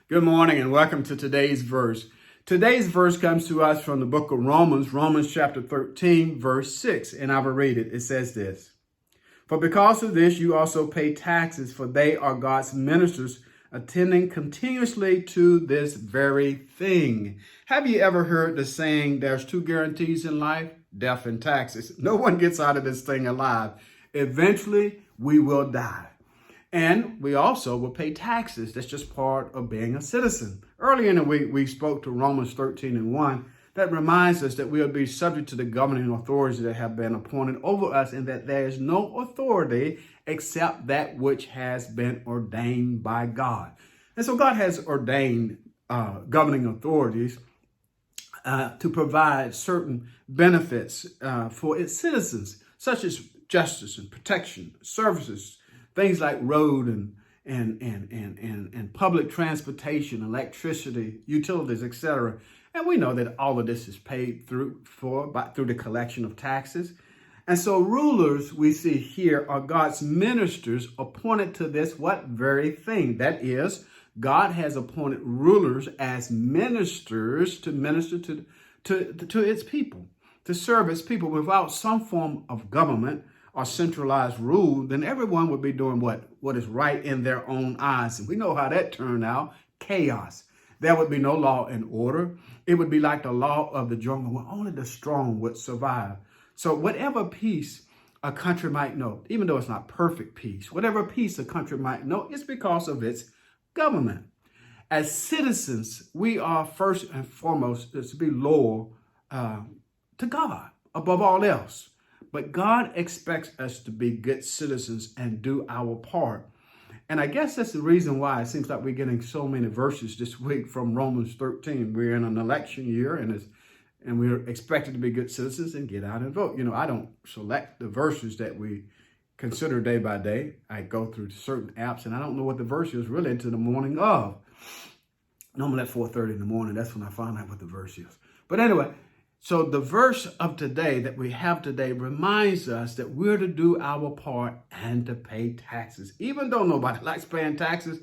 Good morning and welcome to today's verse. Today's verse comes to us from the book of Romans chapter 13, verse 6, and I will read it. It says this: "For because of this you also pay taxes, for they are God's ministers, attending continuously to this very thing." Have you ever heard the saying, there's two guarantees in life, death and taxes? No one gets out of this thing alive. Eventually, we will die. And we also will pay taxes. That's just part of being a citizen. Earlier in the week, we spoke to Romans 13 and 1. That reminds us that we will be subject to the governing authorities that have been appointed over us, and that there is no authority except that which has been ordained by God. And so God has ordained governing authorities to provide certain benefits for its citizens, such as justice and protection, services, things like road and public transportation, electricity, utilities, etc. And we know that all of this is paid through the collection of taxes. And so rulers we see here are God's ministers appointed to this what very thing. That is, God has appointed rulers as ministers to minister to its people, to serve its people. Without some form of government or centralized rule, then everyone would be doing what is right in their own eyes. And we know how that turned out: chaos. There would be no law and order. It would be like the law of the jungle, where only the strong would survive. So whatever peace a country might know, even though it's not perfect peace, whatever peace a country might know, it's because of its government. As citizens, we are first and foremost to be loyal to God above all else. But God expects us to be good citizens and do our part. And I guess that's the reason why it seems like we're getting so many verses this week from Romans 13. We're in an election year, and we're expected to be good citizens and get out and vote. You know, I don't select the verses that we consider day by day. I go through certain apps, and I don't know what the verse is really until the morning of. Normally at 4:30 in the morning, that's when I find out what the verse is. But anyway, so the verse of today that we have today reminds us that we're to do our part and to pay taxes. Even though nobody likes paying taxes,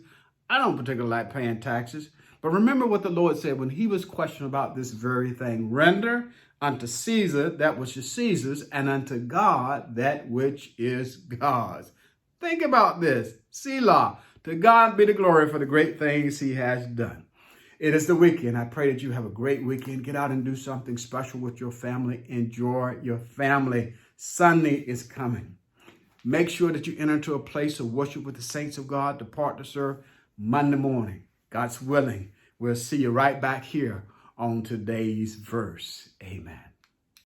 I don't particularly like paying taxes. But remember what the Lord said when he was questioned about this very thing: render unto Caesar that which is Caesar's, and unto God that which is God's. Think about this. Selah. To God be the glory for the great things he has done. It is the weekend. I pray that you have a great weekend. Get out and do something special with your family. Enjoy your family. Sunday is coming. Make sure that you enter into a place of worship with the saints of God, depart to serve Monday morning. God's willing, we'll see you right back here on today's verse. Amen.